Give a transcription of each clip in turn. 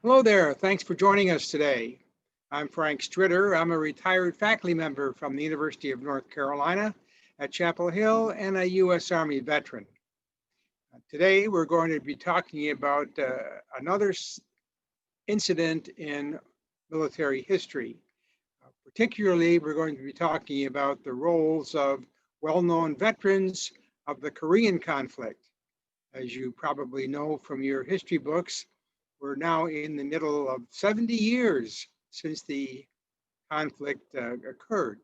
Hello there. Thanks for joining us today. I'm Frank Stritter. I'm a retired faculty member from the University of North Carolina at Chapel Hill and a U.S. Army veteran. Today, we're going to be talking about another incident in military history. Particularly, we're going to be talking about the roles of well-known veterans of the Korean conflict. As you probably know from your history books, we're now in the middle of 70 years since the conflict occurred.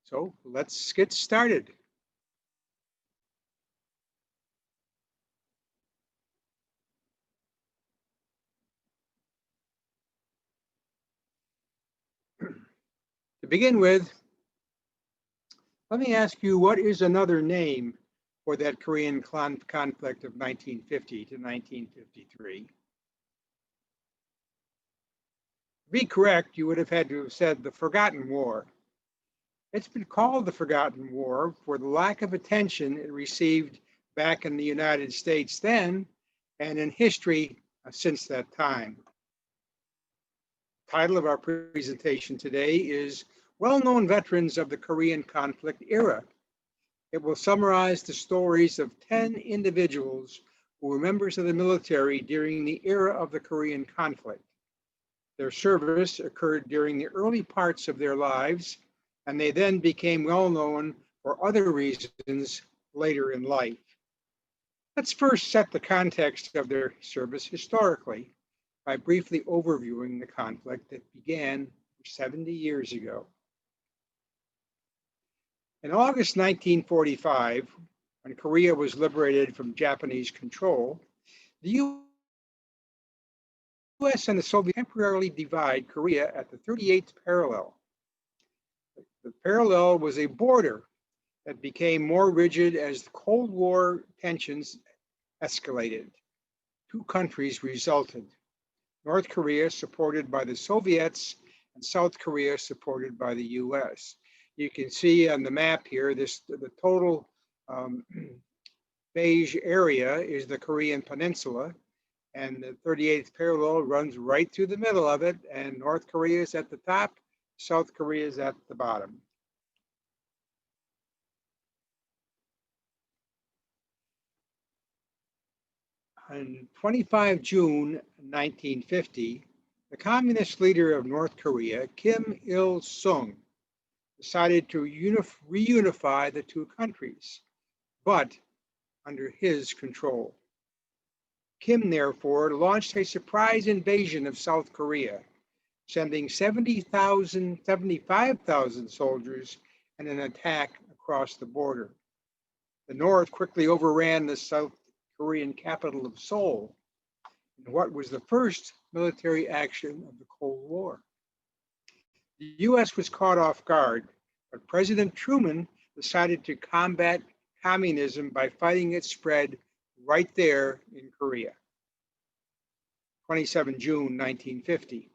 So let's get started. To begin with, let me ask you, what is another name for that Korean conflict of 1950 to 1953? To be correct, you would have had to have said the Forgotten War. It's been called the Forgotten War for the lack of attention it received back in the United States then and in history since that time. The title of our presentation today is Well-Known Veterans of the Korean Conflict Era. It will summarize the stories of 10 individuals who were members of the military during the era of the Korean conflict. Their service occurred during the early parts of their lives, and they then became well known for other reasons later in life. Let's first set the context of their service historically by briefly overviewing the conflict that began 70 years ago. In August 1945, when Korea was liberated from Japanese control, the US and the Soviets temporarily divide Korea at the 38th parallel. The parallel was a border that became more rigid as the Cold War tensions escalated. Two countries resulted: North Korea, supported by the Soviets, and South Korea, supported by the US. You can see on the map here, the total beige area is the Korean Peninsula, and the 38th parallel runs right through the middle of it, and North Korea is at the top, South Korea is at the bottom. On 25 June 1950, the communist leader of North Korea, Kim Il-sung, decided to reunify the two countries, but under his control. Kim, therefore, launched a surprise invasion of South Korea, sending 75,000 soldiers in an attack across the border. The North quickly overran the South Korean capital of Seoul in what was the first military action of the Cold War. The US was caught off guard, but President Truman decided to combat communism by fighting its spread right there in Korea. 27 June 1950.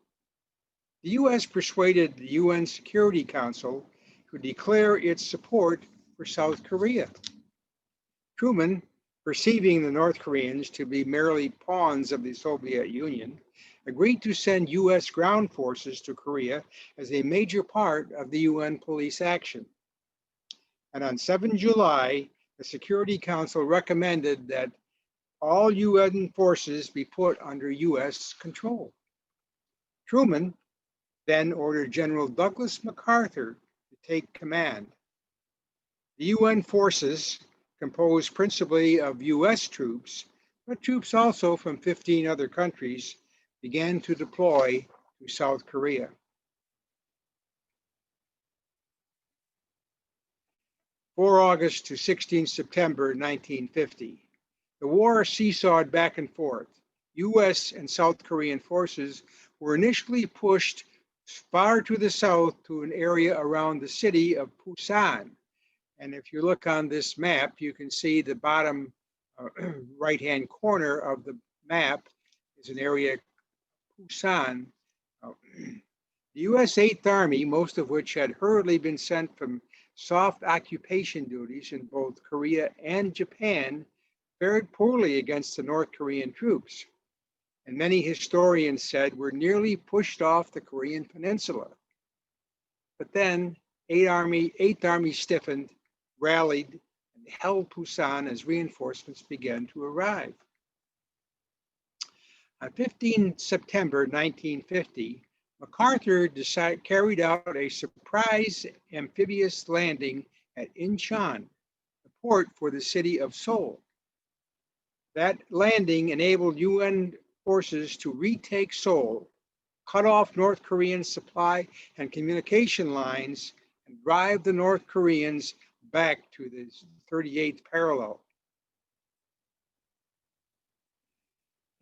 The US persuaded the UN Security Council to declare its support for South Korea. Truman, perceiving the North Koreans to be merely pawns of the Soviet Union, agreed to send US ground forces to Korea as a major part of the UN police action. And on 7 July, the Security Council recommended that all UN forces be put under US control. Truman then ordered General Douglas MacArthur to take command. The UN forces, composed principally of US troops, but troops also from 15 other countries, began to deploy to South Korea. August to 16 September 1950. The war seesawed back and forth. US and South Korean forces were initially pushed far to the south to an area around the city of Busan. And if you look on this map, you can see the bottom right-hand corner of the map is an area, Busan. The US 8th Army, most of which had hurriedly been sent from soft occupation duties in both Korea and Japan, fared poorly against the North Korean troops. and many historians said were nearly pushed off the Korean peninsula. But then Eighth Army stiffened, rallied, and held Pusan as reinforcements began to arrive. On 15 September 1950, MacArthur carried out a surprise amphibious landing at Incheon, the port for the city of Seoul. That landing enabled UN forces to retake Seoul, cut off North Korean supply and communication lines, and drive the North Koreans back to the 38th parallel.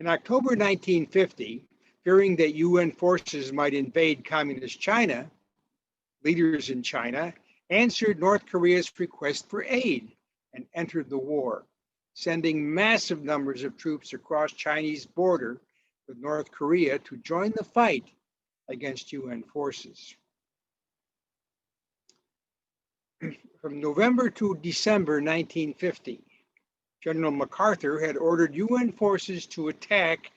In October 1950, fearing that UN forces might invade communist China, leaders in China answered North Korea's request for aid and entered the war, sending massive numbers of troops across Chinese border with North Korea to join the fight against UN forces. From November to December 1950, General MacArthur had ordered UN forces to attack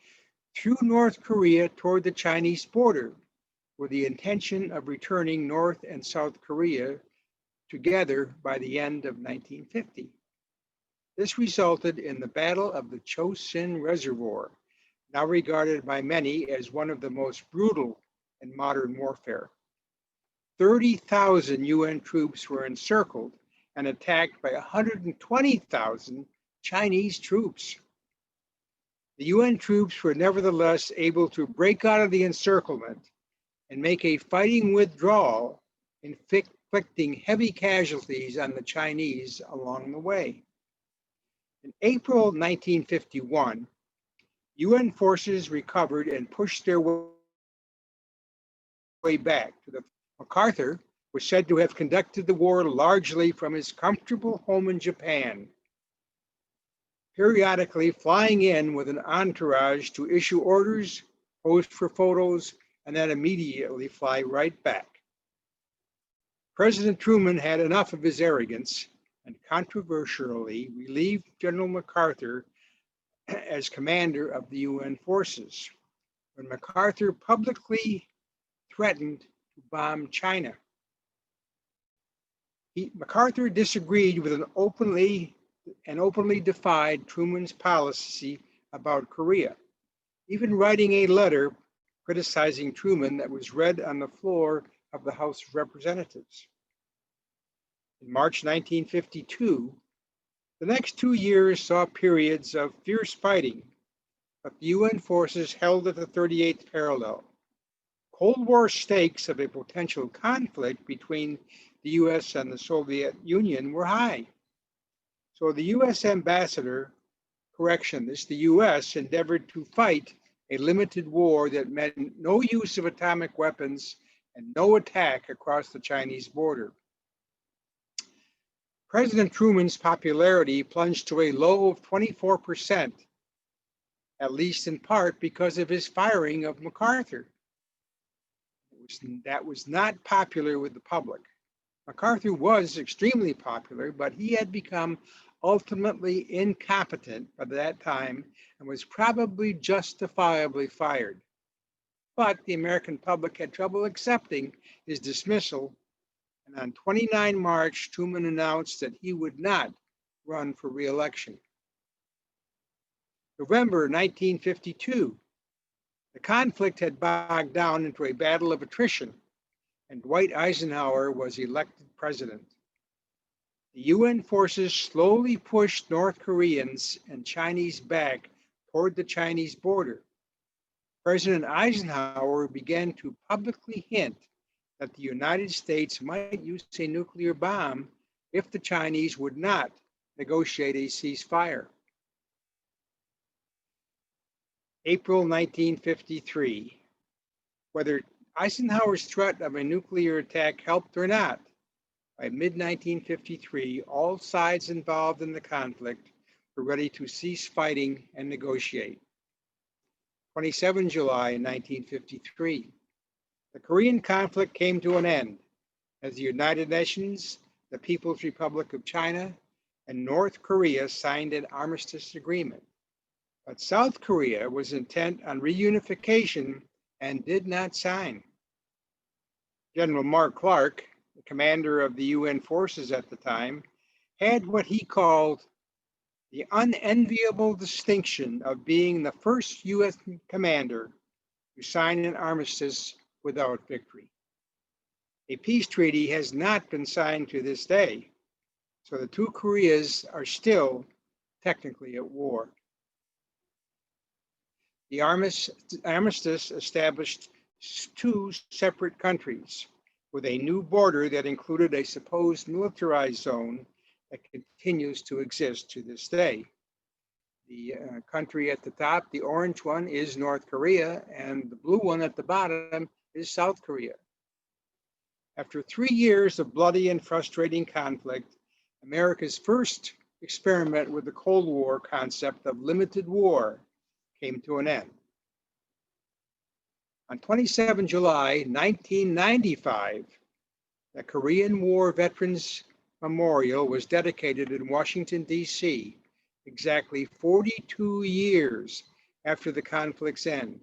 through North Korea toward the Chinese border with the intention of returning North and South Korea together by the end of 1950. This resulted in the Battle of the Chosin Reservoir, now regarded by many as one of the most brutal in modern warfare. 30,000 UN troops were encircled and attacked by 120,000 Chinese troops. The UN troops were nevertheless able to break out of the encirclement and make a fighting withdrawal, inflicting heavy casualties on the Chinese along the way. In April 1951, UN forces recovered and pushed their way back to the. MacArthur was said to have conducted the war largely from his comfortable home in Japan, periodically flying in with an entourage to issue orders, pose for photos, and then immediately fly right back. President Truman had enough of his arrogance and controversially relieved General MacArthur as commander of the UN forces when MacArthur publicly threatened to bomb China. MacArthur disagreed with and openly defied Truman's policy about Korea, even writing a letter criticizing Truman that was read on the floor of the House of Representatives. In March 1952, the next 2 years saw periods of fierce fighting, but the UN forces held at the 38th parallel. Cold War stakes of a potential conflict between the US and the Soviet Union were high. So the US ambassador, the US endeavored to fight a limited war that meant no use of atomic weapons and no attack across the Chinese border. President Truman's popularity plunged to a low of 24%, at least in part because of his firing of MacArthur. That was not popular with the public. MacArthur was extremely popular, but he had become ultimately incompetent by that time and was probably justifiably fired. But the American public had trouble accepting his dismissal, and on 29 March, Truman announced that he would not run for re-election. November 1952, the conflict had bogged down into a battle of attrition, and Dwight Eisenhower was elected president. The UN forces slowly pushed North Koreans and Chinese back toward the Chinese border. President Eisenhower began to publicly hint that the United States might use a nuclear bomb if the Chinese would not negotiate a ceasefire. April 1953. Whether Eisenhower's threat of a nuclear attack helped or not, by mid-1953, all sides involved in the conflict were ready to cease fighting and negotiate. 27 July 1953. The Korean conflict came to an end as the United Nations, the People's Republic of China, and North Korea signed an armistice agreement. But South Korea was intent on reunification and did not sign. General Mark Clark, the commander of the UN forces at the time, had what he called the unenviable distinction of being the first US commander to sign an armistice without victory. A peace treaty has not been signed to this day, so the two Koreas are still technically at war. The armistice established two separate countries with a new border that included a supposed militarized zone that continues to exist to this day. The country at the top, the orange one, is North Korea, and the blue one at the bottom is South Korea. After 3 years of bloody and frustrating conflict, America's first experiment with the Cold War concept of limited war came to an end. On 27 July 1995, the Korean War Veterans Memorial was dedicated in Washington, D.C., exactly 42 years after the conflict's end.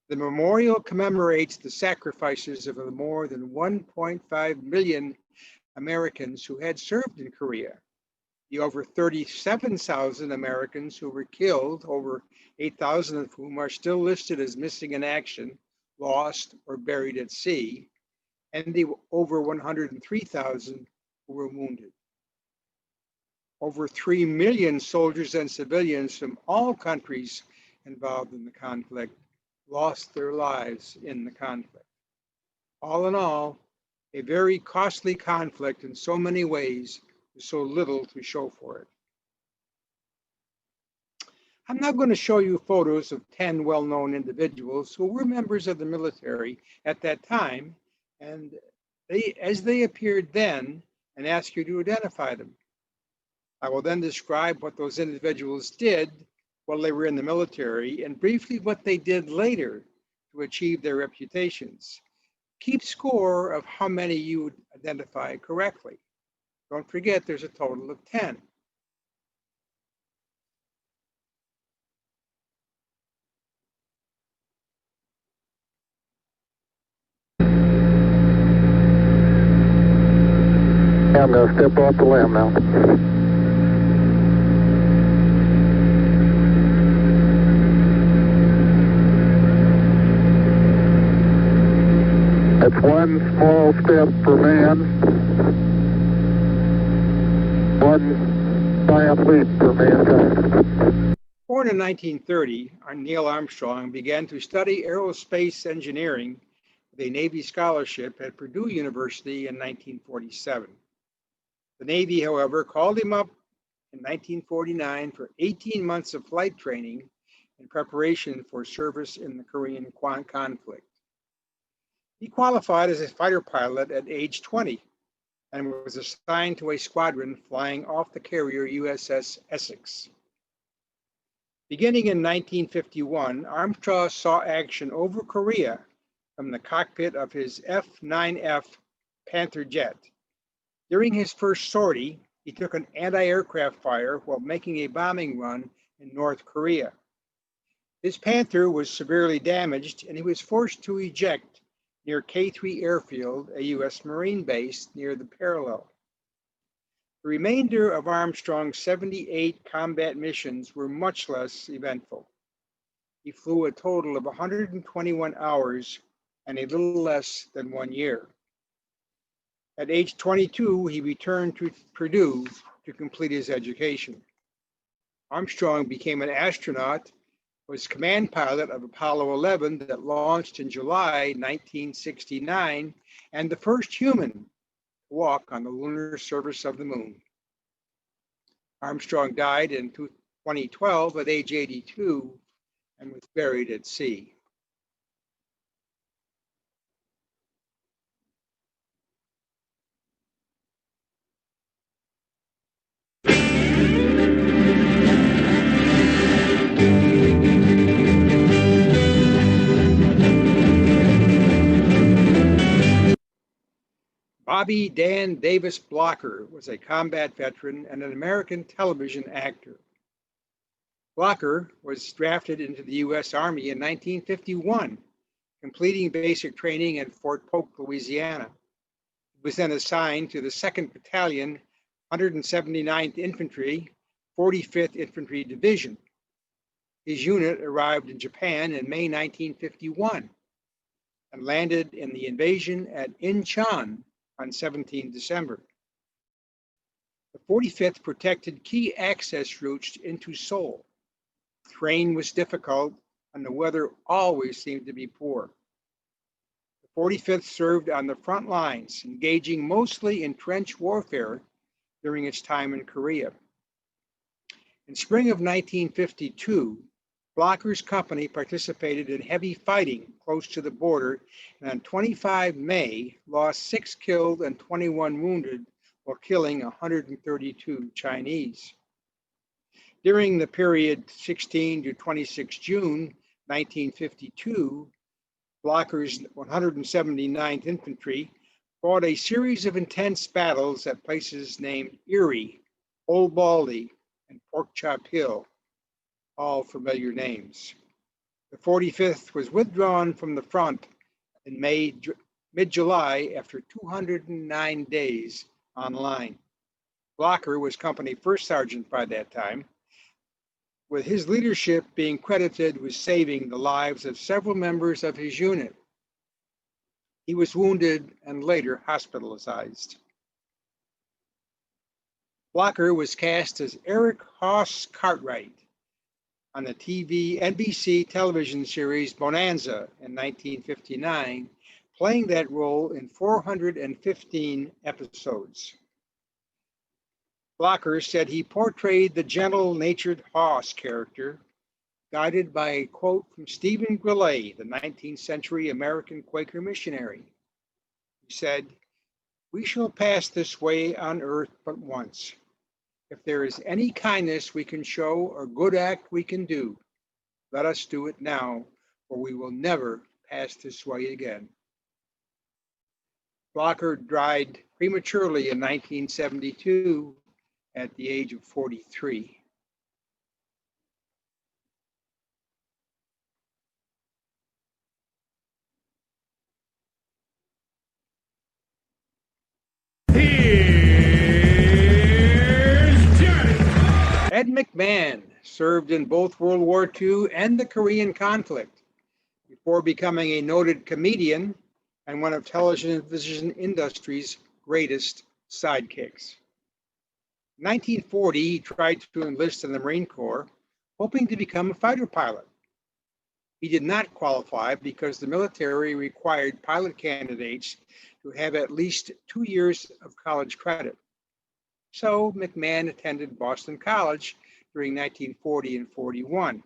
The memorial commemorates the sacrifices of the more than 1.5 million Americans who had served in Korea, the over 37,000 Americans who were killed, over 8,000 of whom are still listed as missing in action, lost, or buried at sea, and the over 103,000 who were wounded. Over 3 million soldiers and civilians from all countries involved in the conflict lost their lives in the conflict. All in all, a very costly conflict in so many ways, with so little to show for it. I'm now going to show you photos of 10 well-known individuals who were members of the military at that time, and as they appeared then, and ask you to identify them. I will then describe what those individuals did while they were in the military, and briefly what they did later to achieve their reputations. Keep score of how many you identify correctly. Don't forget, there's a total of 10. I'm going to step off the limb now. That's one small step for man, one giant leap for mankind. Born in 1930, Neil Armstrong began to study aerospace engineering with a Navy scholarship at Purdue University in 1947. The Navy, however, called him up in 1949 for 18 months of flight training in preparation for service in the Korean conflict. He qualified as a fighter pilot at age 20 and was assigned to a squadron flying off the carrier USS Essex. Beginning in 1951, Armstrong saw action over Korea from the cockpit of his F-9F Panther jet. During his first sortie, he took an anti-aircraft fire while making a bombing run in North Korea. His Panther was severely damaged and he was forced to eject near K3 Airfield, a U.S. Marine base near the parallel. The remainder of Armstrong's 78 combat missions were much less eventful. He flew a total of 121 hours and a little less than 1 year. At age 22, he returned to Purdue to complete his education. Armstrong became an astronaut, was command pilot of Apollo 11 that launched in July 1969, and the first human to walk on the lunar surface of the moon. Armstrong died in 2012 at age 82 and was buried at sea. Bobby Dan Davis Blocker was a combat veteran and an American television actor. Blocker was drafted into the U.S. Army in 1951, completing basic training at Fort Polk, Louisiana. He was then assigned to the 2nd Battalion, 179th Infantry, 45th Infantry Division. His unit arrived in Japan in May 1951 and landed in the invasion at Incheon on 17 December. The 45th protected key access routes into Seoul. Terrain was difficult and the weather always seemed to be poor. The 45th served on the front lines, engaging mostly in trench warfare during its time in Korea. In spring of 1952, Blocker's company participated in heavy fighting close to the border, and on 25 May lost 6 killed and 21 wounded while killing 132 Chinese. During the period 16 to 26 June 1952, Blocker's 179th Infantry fought a series of intense battles at places named Erie, Old Baldy, and Pork Chop Hill, all familiar names. The 45th was withdrawn from the front in mid-July after 209 days on line. Blocker was company first sergeant by that time, with his leadership being credited with saving the lives of several members of his unit. He was wounded and later hospitalized. Blocker was cast as Eric Hoss Cartwright on the NBC television series Bonanza in 1959, playing that role in 415 episodes. Blocker said he portrayed the gentle-natured Hoss character, guided by a quote from Stephen Grellet, the 19th century American Quaker missionary. He said, "We shall pass this way on earth but once. If there is any kindness we can show or good act we can do, let us do it now, or we will never pass this way again." Blocker died prematurely in 1972 at the age of 43. Ed McMahon served in both World War II and the Korean conflict before becoming a noted comedian and one of television industry's greatest sidekicks. In 1940, he tried to enlist in the Marine Corps, hoping to become a fighter pilot. He did not qualify because the military required pilot candidates to have at least 2 years of college credit. So McMahon attended Boston College during 1940 and 41.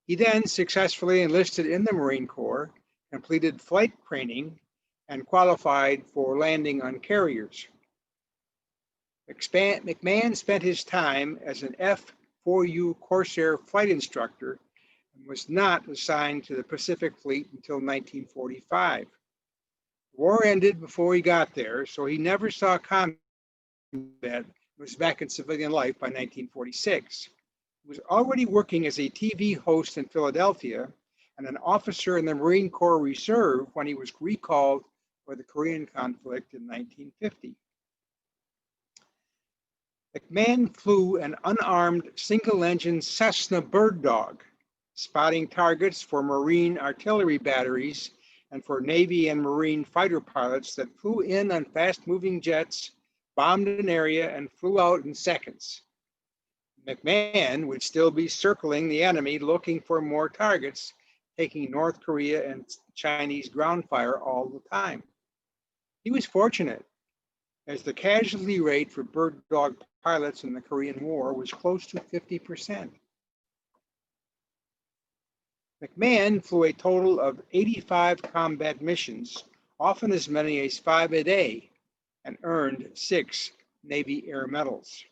He then successfully enlisted in the Marine Corps, completed flight training, and qualified for landing on carriers. McMahon spent his time as an F-4U Corsair flight instructor and was not assigned to the Pacific Fleet until 1945. The war ended before he got there, so he never saw combat. He was back in civilian life by 1946. He was already working as a TV host in Philadelphia and an officer in the Marine Corps Reserve when he was recalled for the Korean conflict in 1950. McMahon flew an unarmed single-engine Cessna Bird Dog, spotting targets for Marine artillery batteries and for Navy and Marine fighter pilots that flew in on fast-moving jets, bombed an area, and flew out in seconds. McMahon would still be circling the enemy looking for more targets, taking North Korea and Chinese ground fire all the time. He was fortunate, as the casualty rate for Bird Dog pilots in the Korean War was close to 50%. McMahon flew a total of 85 combat missions, often as many as 5 a day, and earned 6 Navy Air Medals.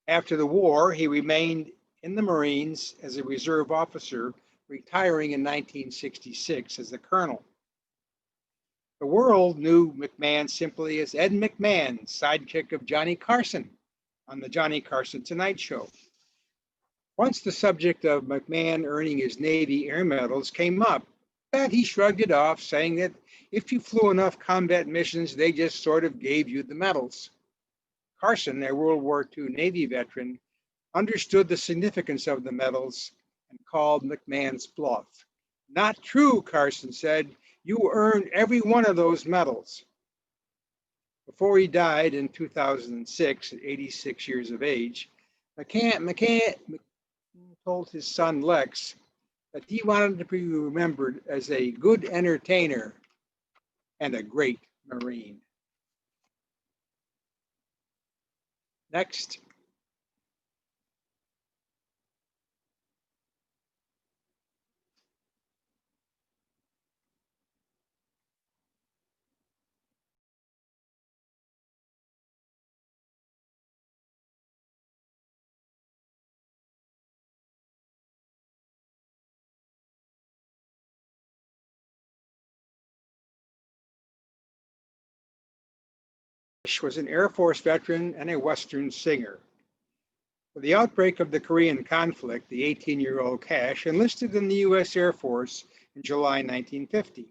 After the war, he remained in the Marines as a reserve officer, retiring in 1966 as a colonel. The world knew McMahon simply as Ed McMahon, sidekick of Johnny Carson on the Johnny Carson Tonight Show. Once the subject of McMahon earning his Navy Air Medals came up, but he shrugged it off, saying that if you flew enough combat missions, they just sort of gave you the medals. Carson, a World War II Navy veteran, understood the significance of the medals and called McMahon's bluff. Not true, Carson said. You earned every one of those medals. Before he died in 2006 at 86 years of age, McMahon told his son Lex that he wanted to be remembered as a good entertainer and a great Marine. Next. Cash was an Air Force veteran and a Western singer. With the outbreak of the Korean conflict, the 18-year-old Cash enlisted in the U.S. Air Force in July 1950.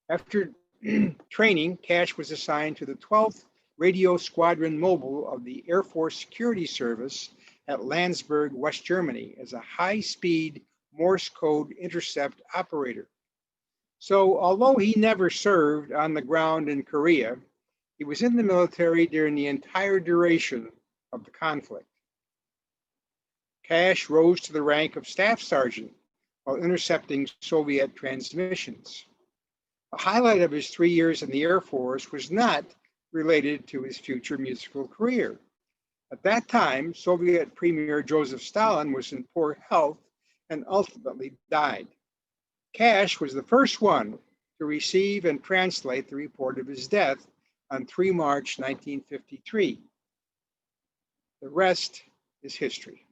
After training, Cash was assigned to the 12th Radio Squadron Mobile of the Air Force Security Service at Landsberg, West Germany, as a high-speed Morse code intercept operator. So, although he never served on the ground in Korea, he was in the military during the entire duration of the conflict. Cash rose to the rank of staff sergeant while intercepting Soviet transmissions. A highlight of his 3 years in the Air Force was not related to his future musical career. At that time, Soviet Premier Joseph Stalin was in poor health and ultimately died. Cash was the first one to receive and translate the report of his death on 3 March 1953. The rest is history.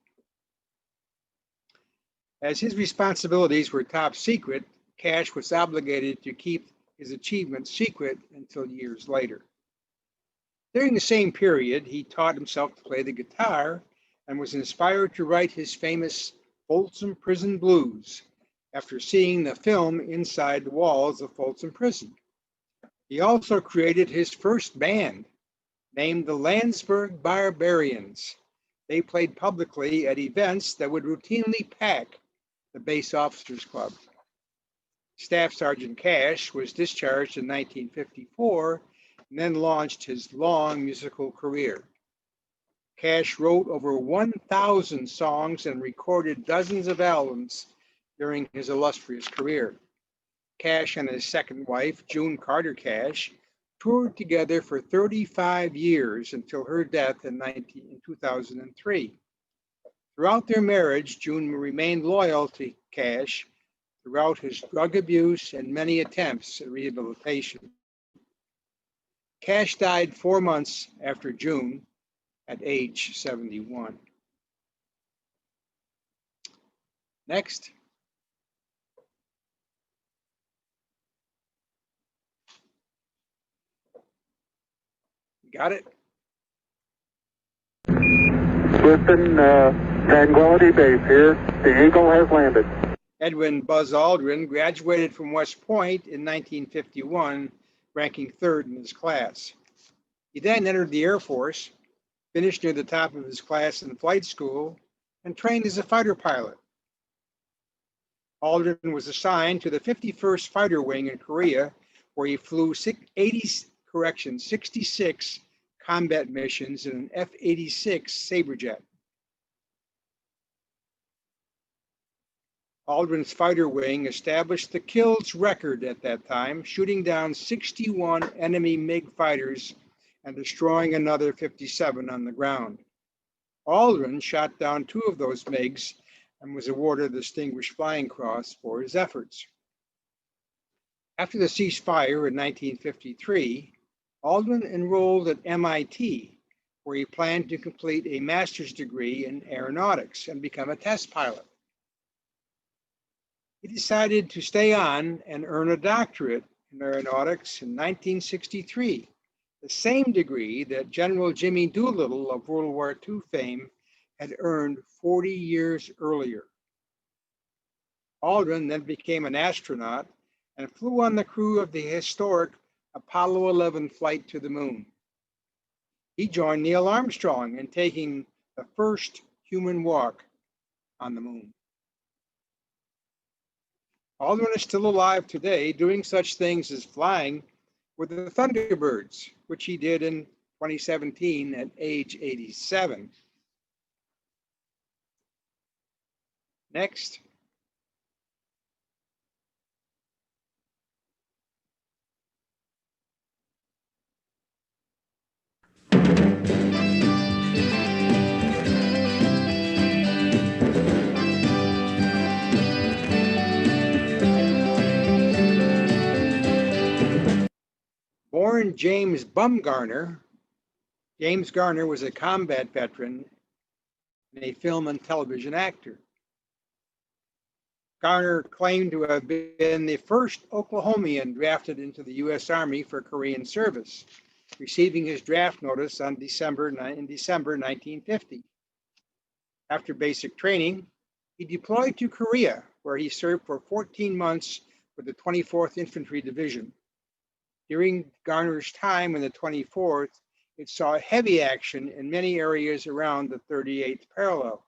As his responsibilities were top secret, Cash was obligated to keep his achievements secret until years later. During the same period, he taught himself to play the guitar and was inspired to write his famous Folsom Prison Blues after seeing the film Inside the Walls of Folsom Prison. He also created his first band, named the Landsberg Barbarians. They played publicly at events that would routinely pack the Base Officers Club. Staff Sergeant Cash was discharged in 1954 and then launched his long musical career. Cash wrote over 1,000 songs and recorded dozens of albums during his illustrious career. Cash and his second wife, June Carter Cash, toured together for 35 years until her death in 2003. Throughout their marriage, June remained loyal to Cash throughout his drug abuse and many attempts at rehabilitation. Cash died 4 months after June at age 71. Next. Got it? Houston, Tranquility Base here. The Eagle has landed. Edwin Buzz Aldrin graduated from West Point in 1951, ranking third in his class. He then entered the Air Force, finished near the top of his class in flight school, and trained as a fighter pilot. Aldrin was assigned to the 51st Fighter Wing in Korea, where he flew 66 combat missions in an F-86 Sabrejet. Aldrin's fighter wing established the kills record at that time, shooting down 61 enemy MiG fighters and destroying another 57 on the ground. Aldrin shot down 2 of those MiGs and was awarded the Distinguished Flying Cross for his efforts. After the ceasefire in 1953, Aldrin enrolled at MIT, where he planned to complete a master's degree in aeronautics and become a test pilot. He decided to stay on and earn a doctorate in aeronautics in 1963, the same degree that General Jimmy Doolittle of World War II fame had earned 40 years earlier. Aldrin then became an astronaut and flew on the crew of the historic Apollo 11 flight to the moon. He joined Neil Armstrong in taking the first human walk on the moon. Aldrin is still alive today, doing such things as flying with the Thunderbirds, which he did in 2017 at age 87. Next. Born James Bumgarner, James Garner was a combat veteran and a film and television actor. Garner claimed to have been the first Oklahomian drafted into the U.S. Army for Korean service, receiving his draft notice in December 1950. After basic training, he deployed to Korea, where he served for 14 months with the 24th Infantry Division. During Garner's time in the 24th, it saw heavy action in many areas around the 38th parallel.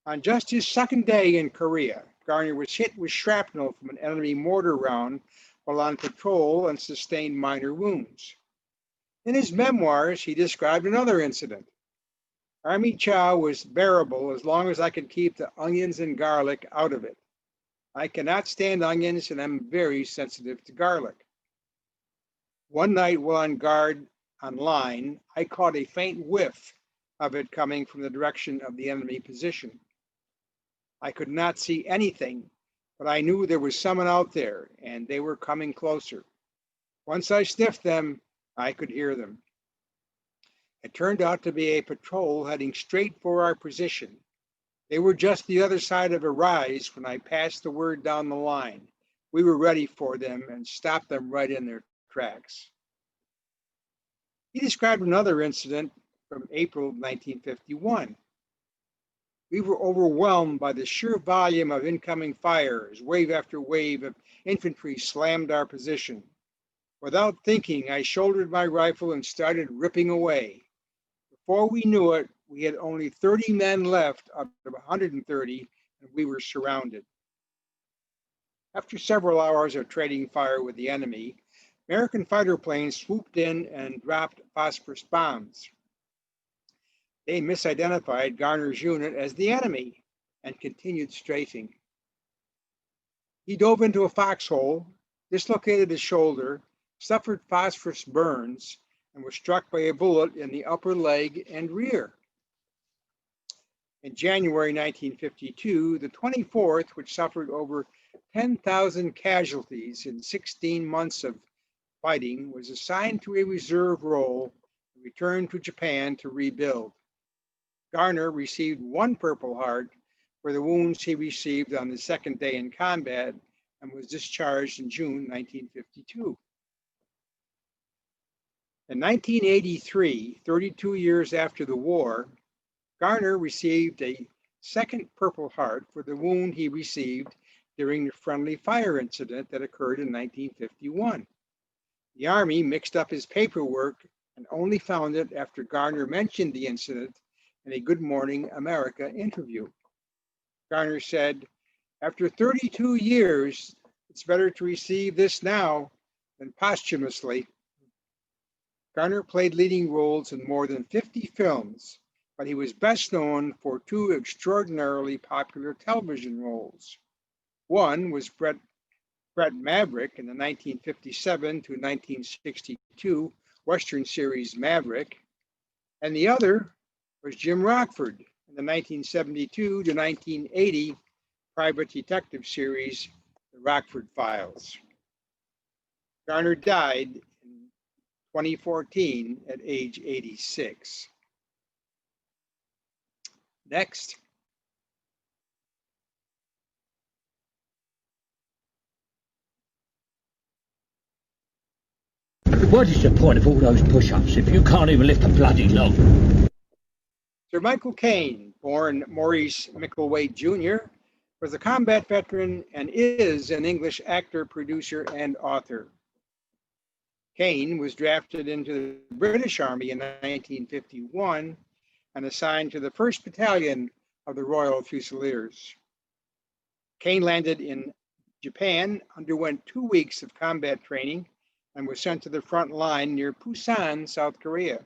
On just his second day in Korea, Garner was hit with shrapnel from an enemy mortar round while on patrol and sustained minor wounds. In his memoirs, he described another incident. Army chow was bearable as long as I could keep the onions and garlic out of it. I cannot stand onions and I'm very sensitive to garlic. One night while on guard on line, I caught a faint whiff of it coming from the direction of the enemy position. I could not see anything, but I knew there was someone out there and they were coming closer. Once I sniffed them, I could hear them. It turned out to be a patrol heading straight for our position. They were just the other side of a rise when I passed the word down the line. We were ready for them and stopped them right in their tracks. He described another incident from April 1951. We were overwhelmed by the sheer volume of incoming fire as wave after wave of infantry slammed our position. Without thinking, I shouldered my rifle and started ripping away. Before we knew it, we had only 30 men left out of 130, and we were surrounded. After several hours of trading fire with the enemy, American fighter planes swooped in and dropped phosphorus bombs. They misidentified Garner's unit as the enemy and continued strafing. He dove into a foxhole, dislocated his shoulder, suffered phosphorus burns, and was struck by a bullet in the upper leg and rear. In January 1952, the 24th, which suffered over 10,000 casualties in 16 months of fighting, was assigned to a reserve role and returned to Japan to rebuild. Garner received one Purple Heart for the wounds he received on the second day in combat and was discharged in June 1952. In 1983, 32 years after the war, Garner received a second Purple Heart for the wound he received during the friendly fire incident that occurred in 1951. The Army mixed up his paperwork and only found it after Garner mentioned the incident in a Good Morning America interview. Garner said, "After 32 years, it's better to receive this now than posthumously." Garner played leading roles in more than 50 films, but he was best known for two extraordinarily popular television roles. One was Brett Maverick in the 1957 to 1962 Western series Maverick, and the other was Jim Rockford in the 1972 to 1980 private detective series, The Rockford Files. Garner died in 2014 at age 86. Next. What is the point of all those push-ups if you can't even lift a bloody log? Sir Michael Caine, born Maurice Micklethwait Jr., was a combat veteran and is an English actor, producer, and author. Caine was drafted into the British Army in 1951 and assigned to the 1st Battalion of the Royal Fusiliers. Caine landed in Japan, underwent 2 weeks of combat training, and was sent to the front line near Busan, South Korea.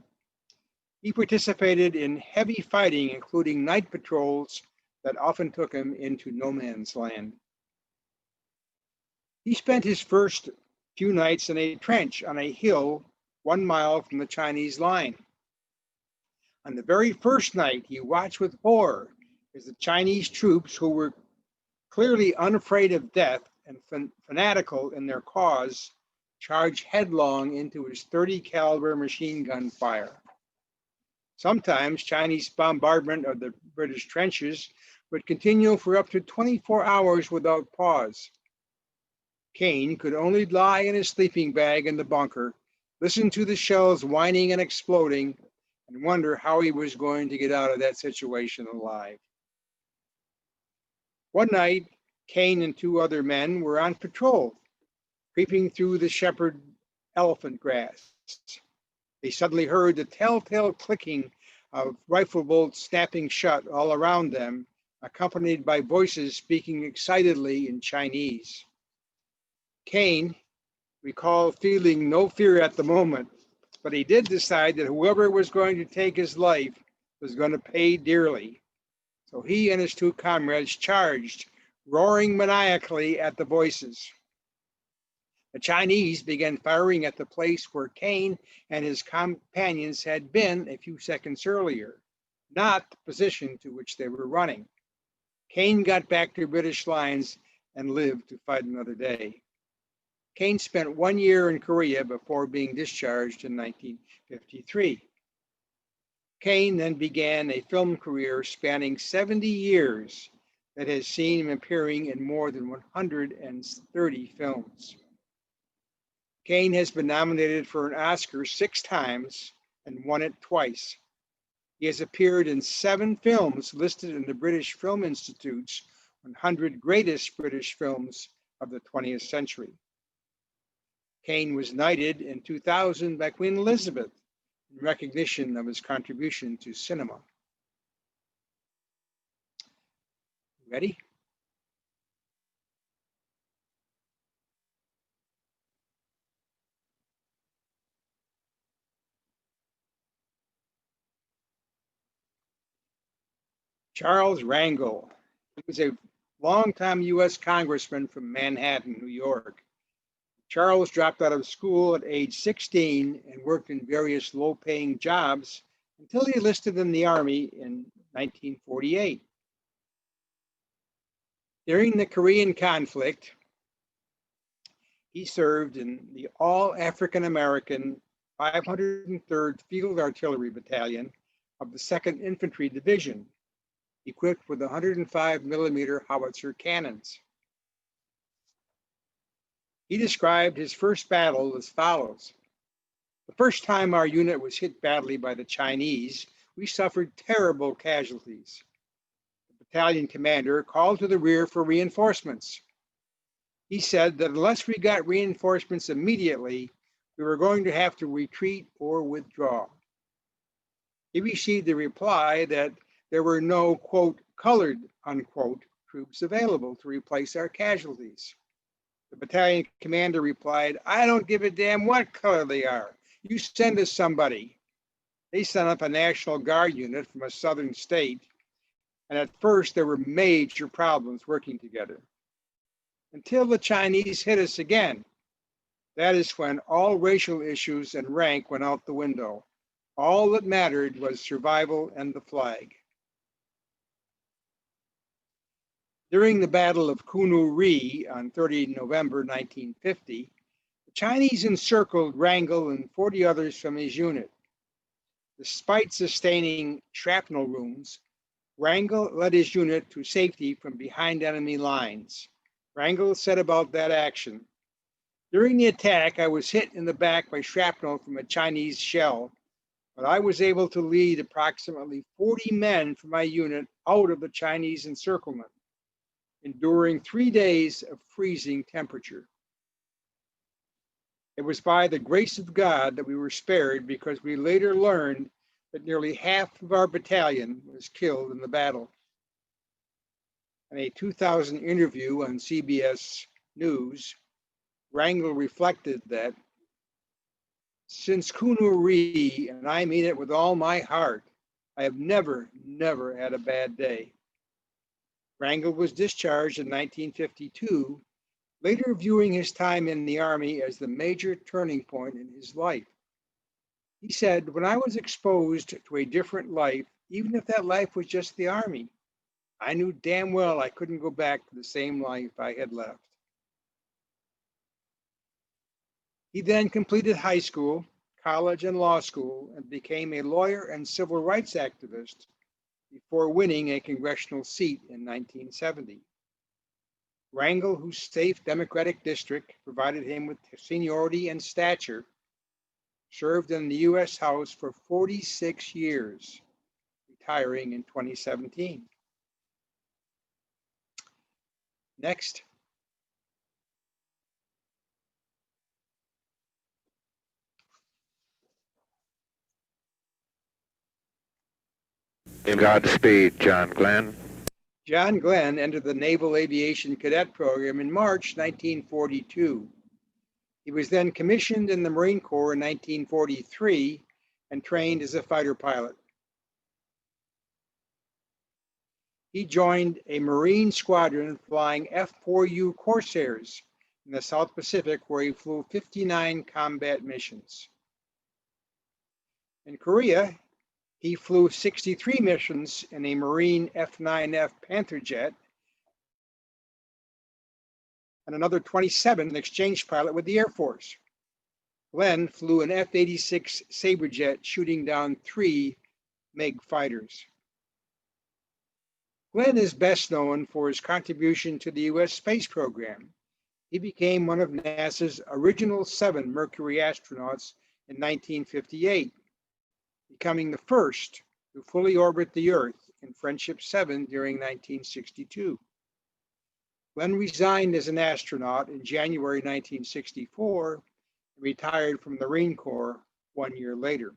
He participated in heavy fighting, including night patrols that often took him into no man's land. He spent his first few nights in a trench on a hill 1 mile from the Chinese line. On the very first night, he watched with horror as the Chinese troops, who were clearly unafraid of death and fanatical in their cause, charged headlong into his .30 caliber machine gun fire. Sometimes Chinese bombardment of the British trenches would continue for up to 24 hours without pause. Caine could only lie in his sleeping bag in the bunker, listen to the shells whining and exploding, and wonder how he was going to get out of that situation alive. One night, Caine and 2 other men were on patrol, creeping through the shepherd elephant grass. They suddenly heard the telltale clicking of rifle bolts snapping shut all around them, accompanied by voices speaking excitedly in Chinese. Caine recalled feeling no fear at the moment, but he did decide that whoever was going to take his life was going to pay dearly. So he and his 2 comrades charged, roaring maniacally at the voices. The Chinese began firing at the place where Caine and his companions had been a few seconds earlier, not the position to which they were running. Caine got back to British lines and lived to fight another day. Caine spent 1 year in Korea before being discharged in 1953. Caine then began a film career spanning 70 years that has seen him appearing in more than 130 films. Caine has been nominated for an Oscar 6 times and won it twice. He has appeared in 7 films listed in the British Film Institute's 100 Greatest British Films of the 20th Century. Caine was knighted in 2000 by Queen Elizabeth in recognition of his contribution to cinema. Ready? Charles Rangel. He was a longtime U.S. congressman from Manhattan, New York. Charles dropped out of school at age 16 and worked in various low-paying jobs until he enlisted in the Army in 1948. During the Korean conflict, he served in the all-African-American 503rd Field Artillery Battalion of the 2nd Infantry Division, equipped with 105 millimeter howitzer cannons. He described his first battle as follows. The first time our unit was hit badly by the Chinese, we suffered terrible casualties. The battalion commander called to the rear for reinforcements. He said that unless we got reinforcements immediately, we were going to have to retreat or withdraw. He received the reply that there were no, quote, colored, unquote, troops available to replace our casualties. The battalion commander replied, I don't give a damn what color they are. You send us somebody. They sent up a National Guard unit from a southern state, and at first there were major problems working together. Until the Chinese hit us again. That is when all racial issues and rank went out the window. All that mattered was survival and the flag. During the Battle of Kunu Ri on 30 November 1950, the Chinese encircled Rangel and 40 others from his unit. Despite sustaining shrapnel wounds, Rangel led his unit to safety from behind enemy lines. Rangel said about that action, During the attack, I was hit in the back by shrapnel from a Chinese shell, but I was able to lead approximately 40 men from my unit out of the Chinese encirclement, enduring 3 days of freezing temperature. It was by the grace of God that we were spared, because we later learned that nearly half of our battalion was killed in the battle. In a 2000 interview on CBS News, Wrangel reflected that, "Since Kunu Ri, and I mean it with all my heart, I have never had a bad day." Wrangel was discharged in 1952, later viewing his time in the Army as the major turning point in his life. He said, "When I was exposed to a different life, even if that life was just the Army, I knew damn well I couldn't go back to the same life I had left." He then completed high school, college, and law school, and became a lawyer and civil rights activist before winning a congressional seat in 1970. Wrangel, whose safe Democratic district provided him with seniority and stature, served in the U.S. House for 46 years, retiring in 2017. Next. Godspeed, John Glenn. John Glenn entered the Naval Aviation Cadet Program in March 1942. He was then commissioned in the Marine Corps in 1943 and trained as a fighter pilot. He joined a Marine squadron flying F-4U Corsairs in the South Pacific, where he flew 59 combat missions. In Korea, he flew 63 missions in a Marine F-9F Panther jet and another 27 an exchange pilot with the Air Force. Glenn flew an F-86 Sabre jet, shooting down 3 MiG fighters. Glenn is best known for his contribution to the U.S. space program. He became one of NASA's original 7 Mercury astronauts in 1958, becoming the first to fully orbit the Earth in Friendship 7 during 1962. Glenn resigned as an astronaut in January 1964 and retired from the Marine Corps 1 year later.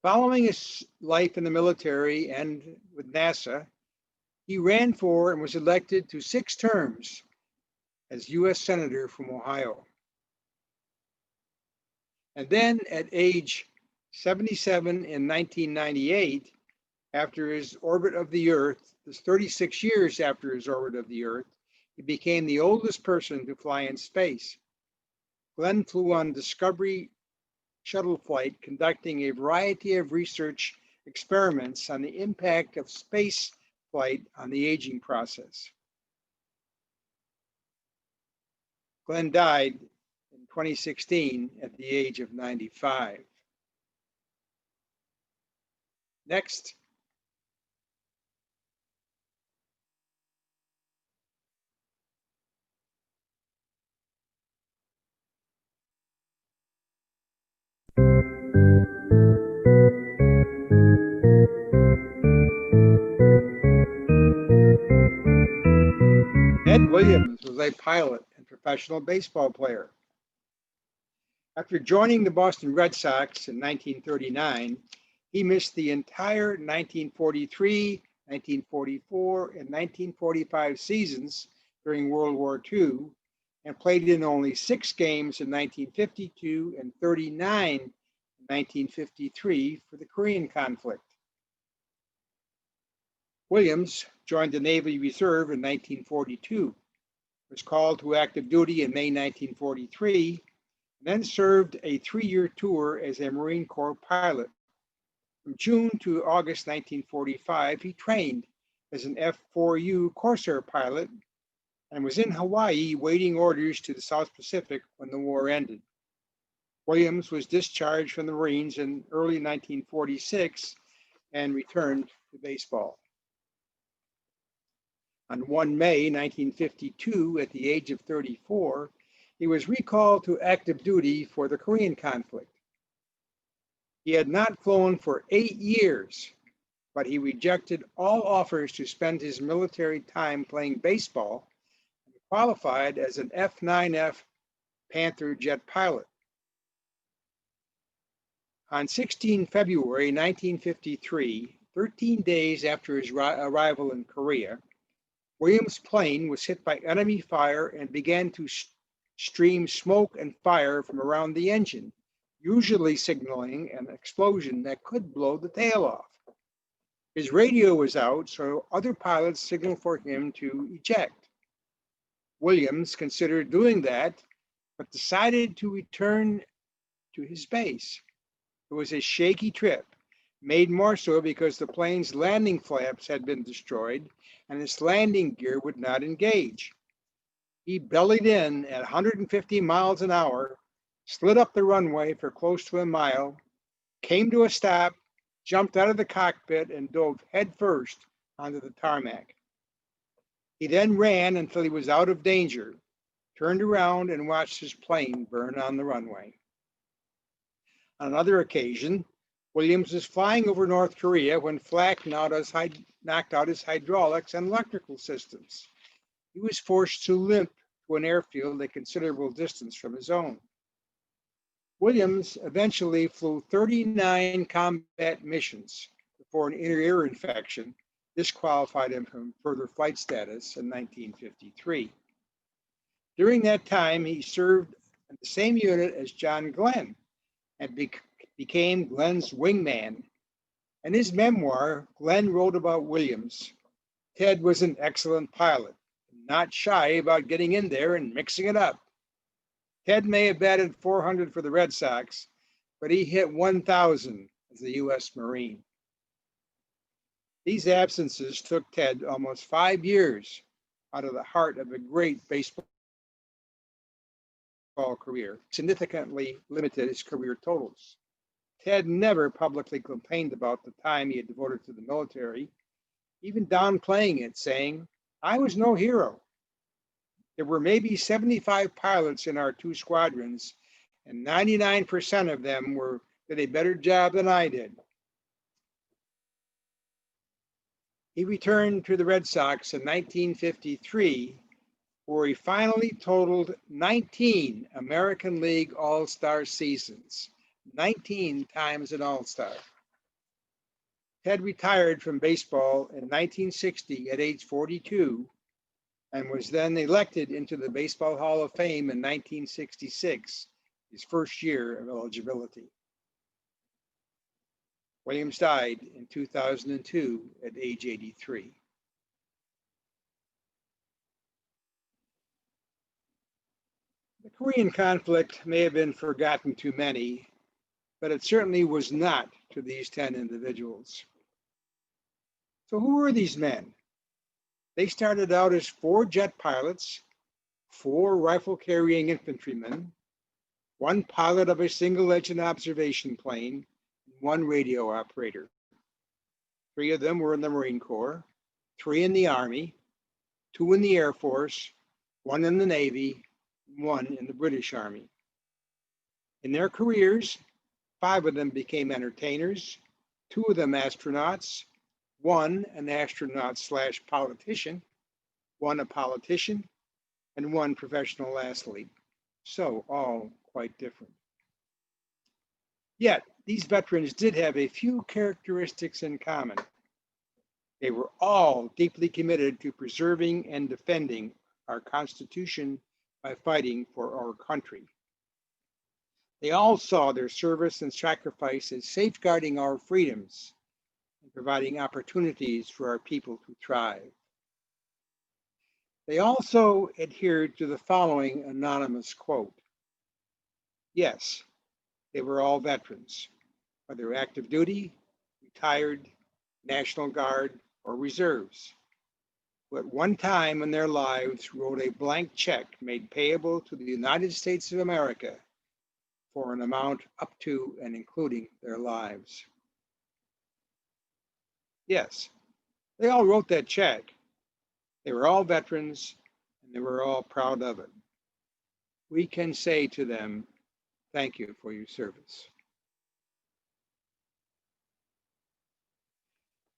Following his life in the military and with NASA, he ran for and was elected to 6 terms as U.S. Senator from Ohio. And then at age 77 in 1998, after his orbit of the Earth, 36 years after his orbit of the Earth, he became the oldest person to fly in space. Glenn flew on Discovery shuttle flight, conducting a variety of research experiments on the impact of space flight on the aging process. Glenn died in 2016 at the age of 95. Next. Ed Williams was a pilot and professional baseball player. After joining the Boston Red Sox in 1939, he missed the entire 1943, 1944, and 1945 seasons during World War II and played in only 6 games in 1952 and 39 in 1953 for the Korean conflict. Williams joined the Navy Reserve in 1942, was called to active duty in May 1943, and then served a 3-year tour as a Marine Corps pilot. From June to August 1945, he trained as an F-4U Corsair pilot and was in Hawaii waiting orders to the South Pacific when the war ended. Williams was discharged from the Marines in early 1946 and returned to baseball. On 1 May 1952, at the age of 34, He was recalled to active duty for the Korean conflict. He had not flown for 8 years, but he rejected all offers to spend his military time playing baseball and qualified as an F-9F Panther jet pilot. On 16 February 1953, 13 days after his arrival in Korea, Williams' plane was hit by enemy fire and began to stream smoke and fire from around the engine, usually signaling an explosion that could blow the tail off. His radio was out, so other pilots signaled for him to eject. Williams considered doing that, but decided to return to his base. It was a shaky trip, made more so because the plane's landing flaps had been destroyed and its landing gear would not engage. He bellied in at 150 miles an hour, slid up the runway for close to a mile, came to a stop, jumped out of the cockpit, and dove headfirst onto the tarmac. He then ran until he was out of danger, turned around, and watched his plane burn on the runway. On another occasion, Williams was flying over North Korea when flak knocked out his hydraulics and electrical systems. He was forced to limp to an airfield a considerable distance from his own. Williams eventually flew 39 combat missions before an ear infection disqualified him from further flight status in 1953. During that time, he served in the same unit as John Glenn and became Glenn's wingman. In his memoir, Glenn wrote about Williams. Ted was an excellent pilot, not shy about getting in there and mixing it up. Ted may have batted 400 for the Red Sox, but he hit 1,000 as a U.S. Marine. These absences took Ted almost 5 years out of the heart of a great baseball career, significantly limited his career totals. Ted never publicly complained about the time he had devoted to the military, even downplaying it, saying, "I was no hero. There were maybe 75 pilots in our 2 squadrons, and 99% of them did a better job than I did." He returned to the Red Sox in 1953, where he finally totaled 19 American League All-Star seasons, 19 times an All-Star. Ted retired from baseball in 1960 at age 42 and was then elected into the Baseball Hall of Fame in 1966, his first year of eligibility. Williams died in 2002 at age 83. The Korean conflict may have been forgotten to many, but it certainly was not to these 10 individuals. So who were these men? They started out as 4 jet pilots, 4 rifle-carrying infantrymen, 1 pilot of a single-engine observation plane, and 1 radio operator. 3 of them were in the Marine Corps, 3 in the Army, 2 in the Air Force, 1 in the Navy, and 1 in the British Army. In their careers, 5 of them became entertainers, 2 of them astronauts, 1 an astronaut/politician, 1 a politician, and 1 professional athlete. So all quite different. Yet, these veterans did have a few characteristics in common. They were all deeply committed to preserving and defending our Constitution by fighting for our country. They all saw their service and sacrifice as safeguarding our freedoms and providing opportunities for our people to thrive. They also adhered to the following anonymous quote. Yes, they were all veterans, whether active duty, retired, National Guard, or reserves, who at one time in their lives wrote a blank check made payable to the United States of America for an amount up to and including their lives. Yes, they all wrote that check. They were all veterans, and they were all proud of it. we can say to them, thank you for your service.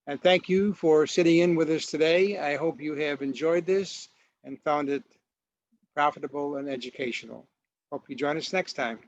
And thank you for sitting in with us today. I hope you have enjoyed this and found it profitable and educational. Hope you join us next time.